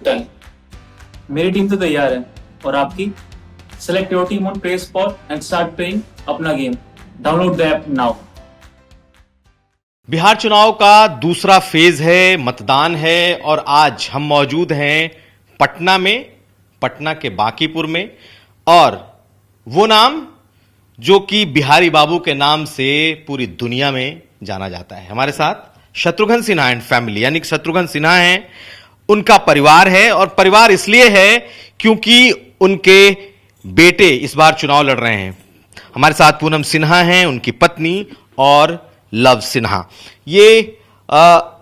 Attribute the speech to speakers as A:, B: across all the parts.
A: Done. मेरी team तो तैयार है और आपकी? Select your team on play spot and start playing अपना game. Download the app now.
B: Bihar चुनाव का दूसरा फेज है, मतदान है और आज हम मौजूद हैं पटना में, पटना के बांकीपुर में। और वो नाम जो कि बिहारी बाबू के नाम से पूरी दुनिया में जाना जाता है। हमारे साथ शत्रुघ्न सिन्हा एंड फैमिली, यानी कि शत्रुघ्न सिन्हा है, उनका परिवार है। और परिवार इसलिए है क्योंकि उनके बेटे इस बार चुनाव लड़ रहे हैं। हमारे साथ पूनम सिन्हा हैं, उनकी पत्नी, और लव सिन्हा। ये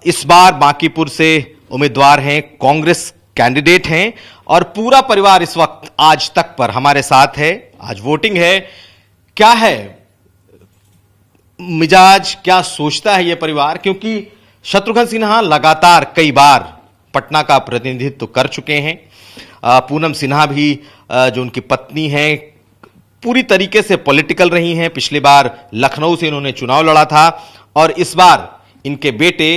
B: इस बार बांकीपुर से उम्मीदवार हैं, कांग्रेस कैंडिडेट हैं। और पूरा परिवार इस वक्त आज तक पर हमारे साथ है। आज वोटिंग है। क्या है मिजाज, क्या सोचता है यह परिवार? क्योंकि शत्रुघ्न सिन्हा लगातार कई बार पटना का प्रतिनिधित्व कर चुके हैं। पूनम सिन्हा भी जो उनकी पत्नी हैं, पूरी तरीके से पॉलिटिकल रही हैं। पिछली बार लखनऊ से इन्होंने चुनाव लड़ा था और इस बार इनके बेटे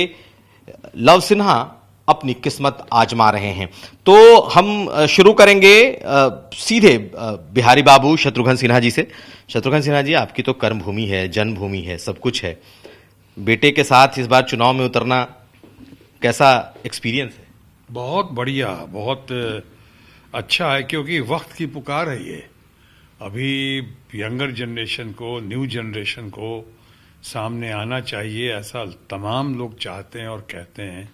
B: लव सिन्हा अपनी किस्मत आजमा रहे हैं। तो हम शुरू करेंगे सीधे बिहारी बाबू शत्रुघ्न सिन्हा जी से। शत्रुघ्न सिन्हा जी, आपकी तो कर्मभूमि है, जन्मभूमि है, सब कुछ है। बेटे के साथ इस बार चुनाव में उतरना कैसा एक्सपीरियंस है?
C: बहुत बढ़िया, बहुत अच्छा है, क्योंकि वक्त की पुकार है ये। अभी यंगर जनरेशन को, न्यू जनरेशन को सामने आना चाहिए, ऐसा तमाम लोग चाहते हैं और कहते हैं।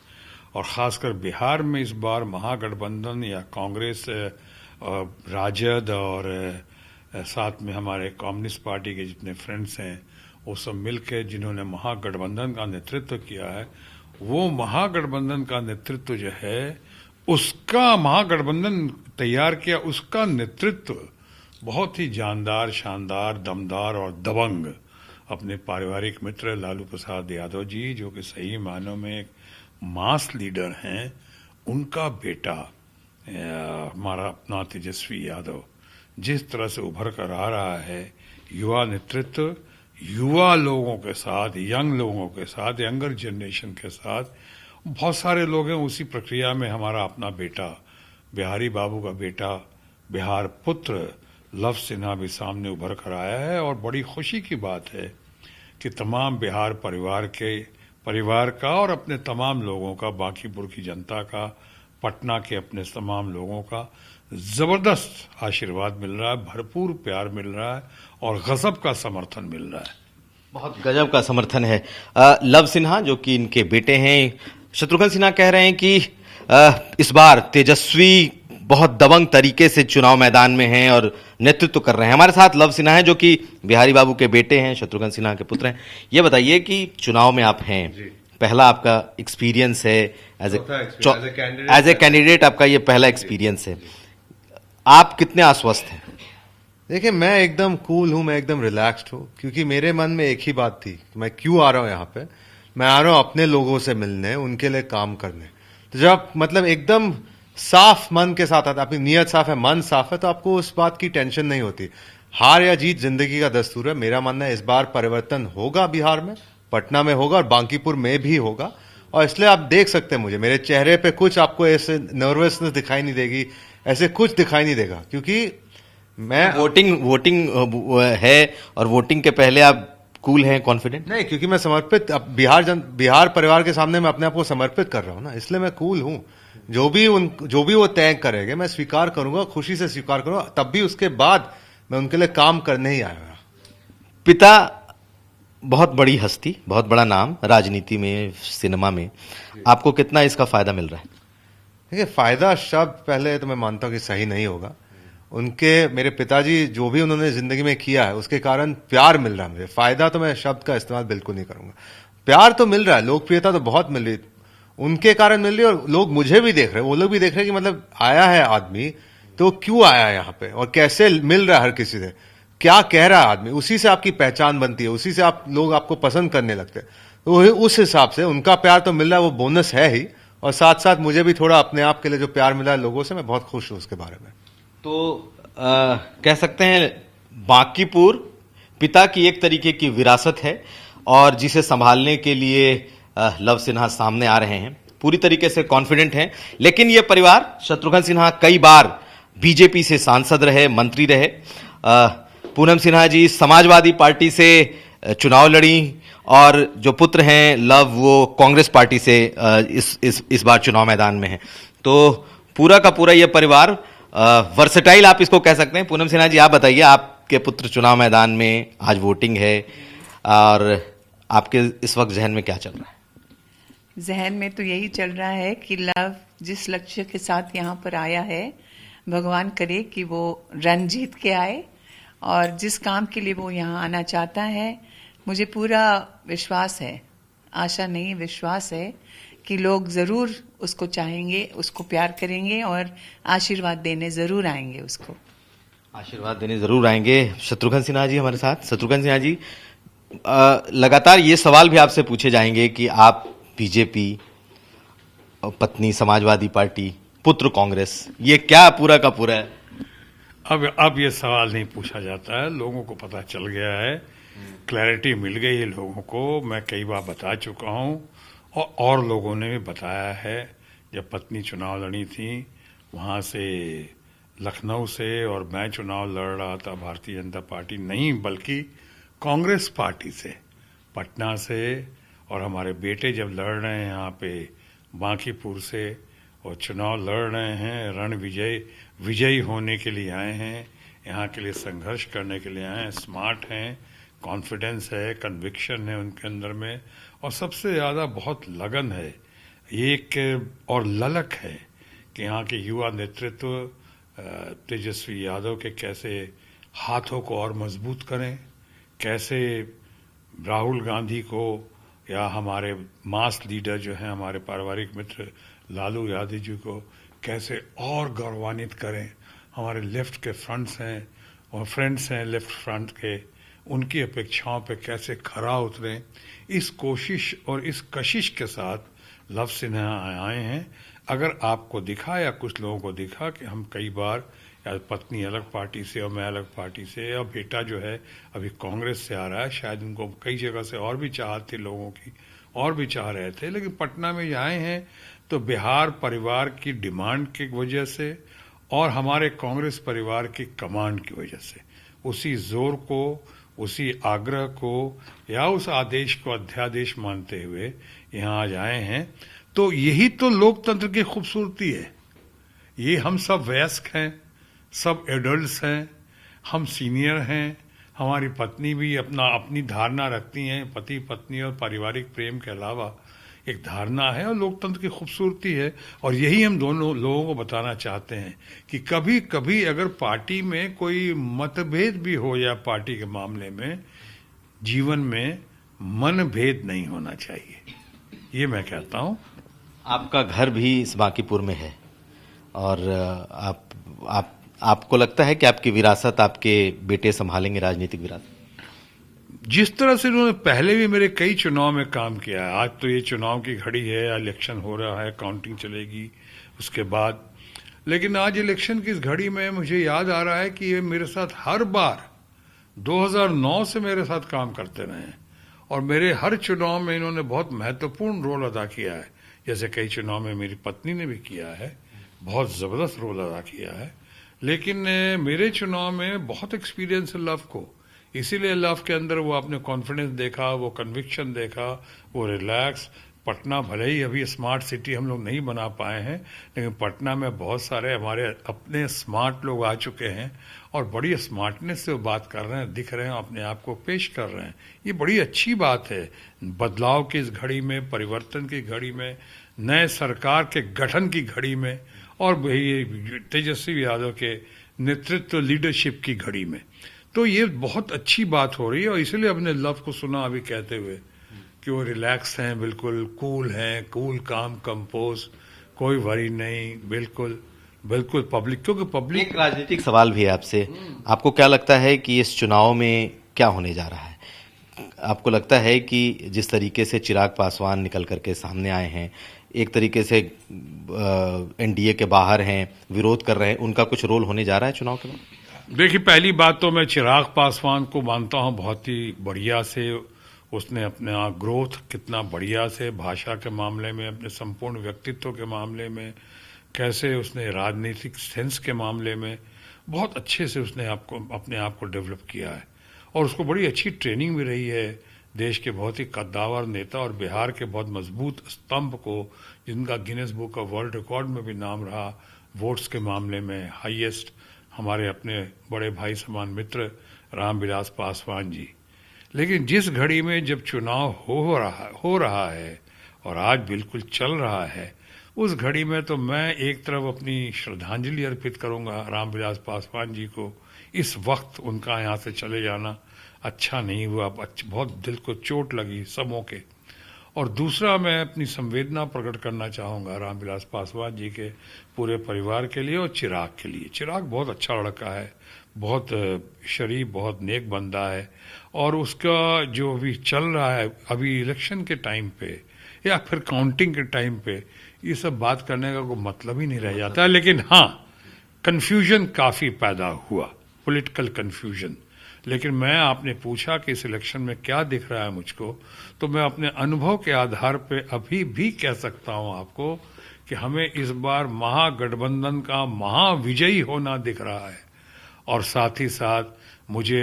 C: और ख़ासकर बिहार में इस बार महागठबंधन या कांग्रेस, राजद और साथ में हमारे कम्युनिस्ट पार्टी के जितने फ्रेंड्स हैं, वो सब मिलकर जिन्होंने महागठबंधन का नेतृत्व किया है, वो महागठबंधन का नेतृत्व जो है, उसका महागठबंधन तैयार किया, उसका नेतृत्व बहुत ही जानदार, शानदार, दमदार और दबंग अपने पारिवारिक मित्र लालू प्रसाद यादव जी, जो कि सही मायनों में एक मास लीडर हैं, उनका बेटा हमारा अपना तेजस्वी यादव जिस तरह से उभर कर आ रहा है, युवा नेतृत्व, युवा लोगों के साथ, यंग लोगों के साथ, यंगर जनरेशन के साथ, बहुत सारे लोग हैं उसी प्रक्रिया में। हमारा अपना बेटा, बिहारी बाबू का बेटा, बिहार पुत्र लव सिन्हा भी सामने उभर कर आया है। और बड़ी खुशी की बात है कि तमाम बिहार परिवार का और अपने तमाम लोगों का, बांकीपुर की जनता का, पटना के अपने तमाम लोगों का जबरदस्त आशीर्वाद मिल रहा है, भरपूर प्यार मिल रहा है और गजब का समर्थन मिल रहा है।
B: बहुत गजब का समर्थन है। लव सिन्हा जो कि इनके बेटे हैं, शत्रुघ्न सिन्हा कह रहे हैं कि इस बार तेजस्वी बहुत दबंग तरीके से चुनाव मैदान में हैं और नेतृत्व कर रहे हैं। हमारे साथ लव सिन्हा है जो कि बिहारी बाबू के बेटे हैं, शत्रुघ्न सिन्हा के पुत्र हैं। ये बताइए कि चुनाव में आप हैं, पहला आपका एक्सपीरियंस है एज ए कैंडिडेट, आपका ये पहला एक्सपीरियंस है। आप कितने आश्वस्त हैं?
D: देखिए, मैं एकदम कूल हूं, मैं एकदम रिलैक्स्ड हूं, क्योंकि मेरे मन में एक ही बात थी कि मैं क्यों आ रहा हूं यहाँ पे। मैं आ रहा हूं अपने लोगों से मिलने, उनके लिए काम करने। तो जब मतलब एकदम साफ मन के साथ आता, अपनी नीयत साफ है, मन साफ है, तो आपको उस बात की टेंशन नहीं होती। हार या जीत जिंदगी का दस्तूर है। मेरा मानना है इस बार परिवर्तन होगा, बिहार में, पटना में होगा और बांकीपुर में भी होगा। और इसलिए आप देख सकते हैं मुझे, मेरे चेहरे पे कुछ आपको ऐसे नर्वसनेस दिखाई नहीं देगी, ऐसे कुछ दिखाई नहीं देगा, क्योंकि मैं
B: वोटिंग है और वोटिंग के पहले आप कूल हैं, कॉन्फिडेंट?
D: नहीं, क्योंकि मैं समर्पित, अब बिहार परिवार के सामने मैं अपने आप को समर्पित कर रहा हूं ना, इसलिए मैं कूल हूं। जो भी वो तय करेंगे मैं स्वीकार करूंगा, खुशी से स्वीकार करूंगा। तब भी उसके बाद मैं उनके लिए काम करने ही आया।
B: पिता बहुत बड़ी हस्ती, बहुत बड़ा नाम राजनीति में, सिनेमा में, आपको कितना इसका फायदा मिल रहा है?
D: देखिए, फायदा शब्द पहले तो मैं मानता हूं कि सही नहीं होगा। मेरे पिताजी जो भी उन्होंने जिंदगी में किया है उसके कारण प्यार मिल रहा है मुझे। फायदा तो मैं शब्द का इस्तेमाल बिल्कुल नहीं करूंगा। प्यार तो मिल रहा है, लोकप्रियता तो बहुत मिल रही है, उनके कारण मिल रही है। और लोग मुझे भी देख रहे हैं, वो लोग भी देख रहे हैं कि मतलब आया है आदमी तो क्यों आया है यहाँ पे और कैसे मिल रहा है, हर किसी से क्या कह रहा है आदमी, उसी से आपकी पहचान बनती है, उसी से लोग आपको पसंद करने लगते हैं। तो उस हिसाब से उनका प्यार तो मिल रहा है, वो बोनस है ही। और साथ साथ मुझे भी थोड़ा अपने आप के लिए जो प्यार मिला है लोगों से, मैं बहुत खुश हूं उसके बारे में।
B: तो कह सकते हैं बांकीपुर पिता की एक तरीके की विरासत है और जिसे संभालने के लिए लव सिन्हा सामने आ रहे हैं। पूरी तरीके से कॉन्फिडेंट हैं। लेकिन ये परिवार, शत्रुघ्न सिन्हा कई बार बीजेपी से सांसद रहे, मंत्री रहे। पूनम सिन्हा जी समाजवादी पार्टी से चुनाव लड़ी और जो पुत्र हैं लव, वो कांग्रेस पार्टी से इस बार चुनाव मैदान में है। तो पूरा का पूरा ये परिवार वर्सेटाइल आप इसको कह सकते हैं। पूनम सिन्हा जी, आप बताइए, आपके पुत्र चुनाव मैदान में, आज वोटिंग है और आपके इस वक्त जहन में क्या चल रहा है?
E: जहन में तो यही चल रहा है कि लव जिस लक्ष्य के साथ यहाँ पर आया है, भगवान करे कि वो रन जीत के आए, और जिस काम के लिए वो यहाँ आना चाहता है, मुझे पूरा विश्वास है, आशा नहीं विश्वास है कि लोग जरूर उसको चाहेंगे, उसको प्यार करेंगे और आशीर्वाद देने जरूर आएंगे, उसको
B: आशीर्वाद देने जरूर आएंगे। शत्रुघ्न सिन्हा जी हमारे साथ। शत्रुघ्न सिन्हा जी, लगातार ये सवाल भी आपसे पूछे जाएंगे कि आप बीजेपी, पत्नी समाजवादी पार्टी, पुत्र कांग्रेस, ये क्या पूरा का पूरा है?
C: अब ये सवाल नहीं पूछा जाता है, लोगों को पता चल गया है, क्लैरिटी मिल गई है लोगों को। मैं कई बार बता चुका हूं और लोगों ने भी बताया है। जब पत्नी चुनाव लड़ी थी वहां से, लखनऊ से, और मैं चुनाव लड़ रहा था भारतीय जनता पार्टी नहीं बल्कि कांग्रेस पार्टी से, पटना से, और हमारे बेटे जब लड़ रहे हैं यहाँ पे बांकीपुर से और चुनाव लड़ रहे हैं, रण विजयी होने के लिए आए हैं, यहाँ के लिए संघर्ष करने के लिए आए हैं, स्मार्ट हैं, कॉन्फिडेंस है, कन्विक्शन है उनके अंदर में, और सबसे ज़्यादा बहुत लगन है, एक और ललक है कि यहाँ के युवा नेतृत्व तेजस्वी यादव के कैसे हाथों को और मजबूत करें, कैसे राहुल गांधी को या हमारे मास लीडर जो हैं हमारे पारिवारिक मित्र लालू यादव जी को कैसे और गौरवान्वित करें, हमारे लेफ्ट के फ्रंट्स हैं और फ्रेंड्स हैं लेफ्ट फ्रंट के, उनकी अपेक्षाओं पे कैसे खरा उतरें, इस कोशिश और इस कशिश के साथ लव सिन्हा आए हैं। अगर आपको दिखा या कुछ लोगों को दिखा कि हम कई बार, या पत्नी अलग पार्टी से और मैं अलग पार्टी से, और बेटा जो है अभी कांग्रेस से आ रहा है, शायद उनको कई जगह से और भी चाहत थी लोगों की, और भी चाह रहे थे, लेकिन पटना में आए हैं तो बिहार परिवार की डिमांड की वजह से और हमारे कांग्रेस परिवार की कमांड की वजह से, उसी जोर को, उसी आग्रह को या उस आदेश को अध्यादेश मानते हुए यहाँ आज आए हैं। तो यही तो लोकतंत्र की खूबसूरती है। ये हम सब वयस्क हैं, सब एडल्ट्स हैं, हम सीनियर हैं, हमारी पत्नी भी अपनी धारणा रखती हैं, पति पत्नी और पारिवारिक प्रेम के अलावा एक धारणा है और लोकतंत्र की खूबसूरती है। और यही हम दोनों लोगों को बताना चाहते हैं कि कभी कभी अगर पार्टी में कोई मतभेद भी हो या पार्टी के मामले में, जीवन में मनभेद नहीं होना चाहिए, ये मैं कहता हूं।
B: आपका घर भी इस बांकीपुर में है और आपको लगता है कि आपकी विरासत आपके बेटे संभालेंगे, राजनीतिक विरासत?
C: जिस तरह से उन्होंने पहले भी मेरे कई चुनाव में काम किया है, आज तो ये चुनाव की घड़ी है, इलेक्शन हो रहा है, काउंटिंग चलेगी उसके बाद, लेकिन आज इलेक्शन की इस घड़ी में मुझे याद आ रहा है कि ये मेरे साथ हर बार 2009 से मेरे साथ काम करते रहे हैं और मेरे हर चुनाव में इन्होंने बहुत महत्वपूर्ण रोल अदा किया है। जैसे कई चुनाव में मेरी पत्नी ने भी किया है, बहुत जबरदस्त रोल अदा किया है, लेकिन मेरे चुनाव में बहुत एक्सपीरियंस है लव को, इसीलिए लव के अंदर वो आपने कॉन्फिडेंस देखा, वो कन्विक्शन देखा, वो रिलैक्स। पटना भले ही अभी स्मार्ट सिटी हम लोग नहीं बना पाए हैं, लेकिन पटना में बहुत सारे हमारे अपने स्मार्ट लोग आ चुके हैं और बड़ी स्मार्टनेस से वो बात कर रहे हैं, दिख रहे हैं, अपने आप को पेश कर रहे हैं। ये बड़ी अच्छी बात है बदलाव की इस घड़ी में, परिवर्तन की घड़ी में, नए सरकार के गठन की घड़ी में और तेजस्वी यादव के नेतृत्व लीडरशिप की घड़ी में। तो ये बहुत अच्छी बात हो रही है और इसलिए अपने लव को सुना अभी कहते हुए कि वो रिलैक्स हैं, बिल्कुल कूल हैं, कूल काम कंपोज, कोई वरी नहीं, बिल्कुल बिल्कुल पब्लिक, क्योंकि पब्लिक।
B: एक राजनीतिक सवाल भी है आपसे, आपको क्या लगता है कि इस चुनाव में क्या होने जा रहा है? आपको लगता है कि जिस तरीके से चिराग पासवान निकल करके सामने आए हैं, एक तरीके से एनडीए के बाहर हैं, विरोध कर रहे हैं, उनका कुछ रोल होने जा रहा है चुनाव के बाद?
C: देखिए, पहली बात तो मैं चिराग पासवान को मानता हूं बहुत ही बढ़िया से उसने अपना ग्रोथ कितना बढ़िया से भाषा के मामले में, अपने संपूर्ण व्यक्तित्व के मामले में, कैसे उसने राजनीतिक सेंस के मामले में बहुत अच्छे से उसने अपने आप को डेवलप किया है। और उसको बड़ी अच्छी ट्रेनिंग भी रही है देश के बहुत ही कद्दावर नेता और बिहार के बहुत मजबूत स्तंभ को, जिनका Guinness book of world record में भी नाम रहा वोट्स के मामले में हाईएस्ट, हमारे अपने बड़े भाई समान मित्र रामविलास पासवान जी। लेकिन जिस घड़ी में जब चुनाव हो रहा है और आज बिल्कुल चल रहा है, उस घड़ी में तो मैं एक तरफ अपनी श्रद्धांजलि अर्पित करूंगा रामविलास पासवान जी को। इस वक्त उनका यहाँ से चले जाना अच्छा नहीं हुआ, बहुत दिल को चोट लगी सबों के। और दूसरा, मैं अपनी संवेदना प्रकट करना चाहूंगा रामविलास पासवान जी के पूरे परिवार के लिए और चिराग के लिए। चिराग बहुत अच्छा लड़का है, बहुत शरीफ, बहुत नेक बंदा है, और उसका जो भी चल रहा है अभी इलेक्शन के टाइम पे या फिर काउंटिंग के टाइम पे, ये सब बात करने का कोई मतलब ही नहीं रह जाता है। लेकिन हाँ, कंफ्यूजन काफी पैदा हुआ, पॉलिटिकल कंफ्यूजन। लेकिन मैं, आपने पूछा कि इस इलेक्शन में क्या दिख रहा है मुझको, तो मैं अपने अनुभव के आधार पे अभी भी कह सकता हूं आपको कि हमें इस बार महागठबंधन का महाविजयी होना दिख रहा है। और साथ ही साथ मुझे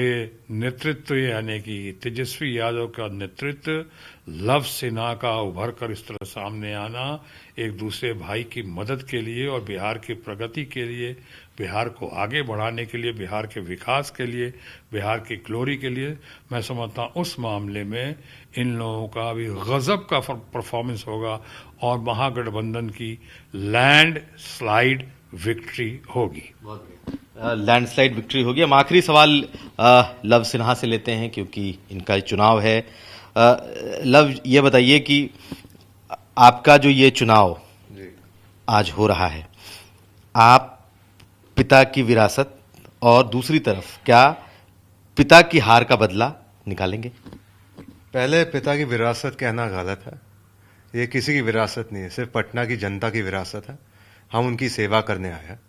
C: नेतृत्व, यानी कि तेजस्वी यादव का नेतृत्व, लव सिन्हा का उभर कर इस तरह सामने आना, एक दूसरे भाई की मदद के लिए और बिहार की प्रगति के लिए, बिहार को आगे बढ़ाने के लिए, बिहार के विकास के लिए, बिहार की ग्लोरी के लिए, मैं समझता हूं उस मामले में इन लोगों का भी गजब का परफॉर्मेंस होगा और महागठबंधन की लैंड स्लाइड विक्ट्री होगी।
B: लैंडस्लाइड विक्ट्री होगी। हम आखिरी सवाल लव सिन्हा से लेते हैं क्योंकि इनका चुनाव है। लव, ये बताइए कि आपका जो ये चुनाव आज हो रहा है, आप पिता की विरासत और दूसरी तरफ क्या पिता की हार का बदला निकालेंगे?
D: पहले पिता की विरासत कहना गलत है। ये किसी की विरासत नहीं है, सिर्फ पटना की जनता की विरासत है। हम उनकी सेवा करने आए हैं।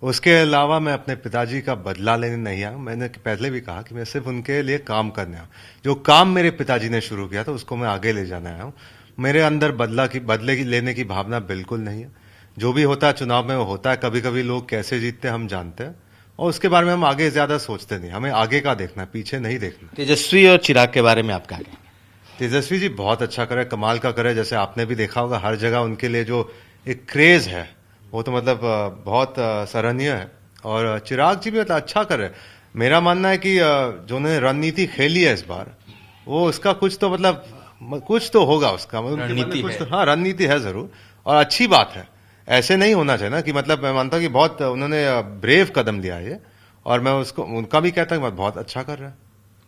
D: उसके अलावा मैं अपने पिताजी का बदला लेने नहीं आया। मैंने पहले भी कहा कि मैं सिर्फ उनके लिए काम करने आया। जो काम मेरे पिताजी ने शुरू किया था उसको मैं आगे ले जाने आया हूँ। मेरे अंदर बदले की लेने की भावना बिल्कुल नहीं है। जो भी होता है चुनाव में वो होता है। कभी कभी लोग कैसे जीतते हैं हम जानते हैं और उसके बारे में हम आगे ज्यादा सोचते नहीं। हमें आगे का देखना है, पीछे नहीं देखना।
B: तेजस्वी और चिराग के बारे में आप क्या कहेंगे?
D: तेजस्वी जी बहुत अच्छा करे, कमाल का करे। जैसे आपने भी देखा होगा हर जगह उनके लिए जो एक क्रेज है वो तो मतलब बहुत सराहनीय है। और चिराग जी भी मतलब अच्छा कर रहे। मेरा मानना है कि जो उन्होंने रणनीति खेली है इस बार, वो उसका कुछ तो मतलब कुछ तो होगा उसका
B: रणनीति है।
D: हाँ, रणनीति है जरूर और अच्छी बात है। ऐसे नहीं होना चाहिए ना कि मतलब मैं मानता हूँ कि बहुत उन्होंने ब्रेव कदम लिया है और मैं उसको उनका भी कहता हूँ बहुत अच्छा कर रहा है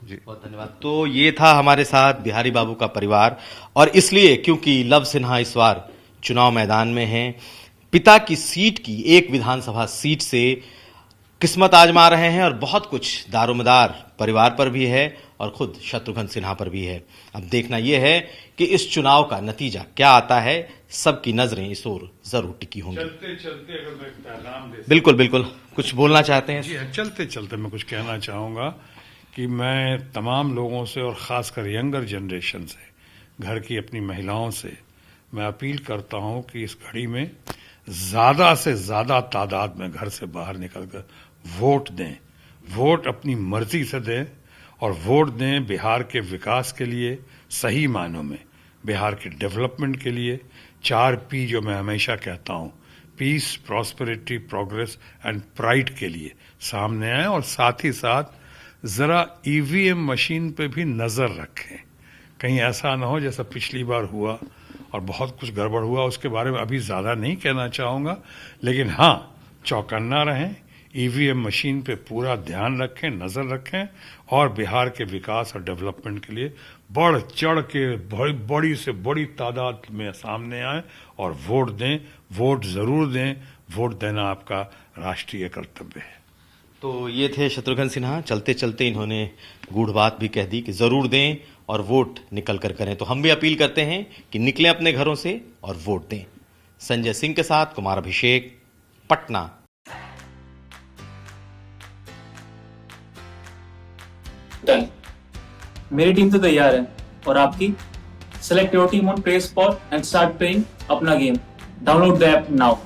D: जी।
B: बहुत धन्यवाद। तो ये था हमारे साथ बिहारी बाबू का परिवार, और इसलिए क्योंकि लव सिन्हा इस बार चुनाव मैदान में हैं, पिता की सीट की, एक विधानसभा सीट से किस्मत आजमा रहे हैं और बहुत कुछ दारोमदार परिवार पर भी है और खुद शत्रुघ्न सिन्हा पर भी है। अब देखना यह है कि इस चुनाव का नतीजा क्या आता है। सबकी नजरें इस ओर जरूर टिकी होंगी।
C: चलते चलते अगर मैं पैगाम दे,
B: बिल्कुल बिल्कुल, कुछ बोलना चाहते हैं?
C: जी हाँ, चलते चलते मैं कुछ कहना चाहूंगा कि मैं तमाम लोगों से और खासकर यंगर जनरेशन से, घर की अपनी महिलाओं से मैं अपील करता हूं कि इस घड़ी में ज्यादा से ज्यादा तादाद में घर से बाहर निकलकर वोट दें। वोट अपनी मर्जी से दें और वोट दें बिहार के विकास के लिए, सही मायनों में बिहार के डेवलपमेंट के लिए। 4 P जो मैं हमेशा कहता हूं, peace, prosperity, progress and pride के लिए सामने आए। और साथ ही साथ जरा ईवीएम मशीन पे भी नजर रखें, कहीं ऐसा ना हो जैसा पिछली बार हुआ और बहुत कुछ गड़बड़ हुआ। उसके बारे में अभी ज्यादा नहीं कहना चाहूंगा, लेकिन हाँ, चौकन्ना रहें, ईवीएम मशीन पे पूरा ध्यान रखें, नजर रखें और बिहार के विकास और डेवलपमेंट के लिए बढ़ चढ़ के बड़ी से बड़ी तादाद में सामने आए और वोट दें। वोट जरूर दें, वोट देना आपका राष्ट्रीय कर्तव्य है।
B: तो ये थे शत्रुघ्न सिन्हा। चलते चलते इन्होंने गूढ़ बात भी कह दी कि जरूर दें और वोट निकल कर करें। तो हम भी अपील करते हैं कि निकलें अपने घरों से और वोट दें। संजय सिंह के साथ कुमार अभिषेक, पटना।
A: डन। मेरी टीम तो तैयार है और आपकी? Select your team on play store and start playing अपना game. Download the app now.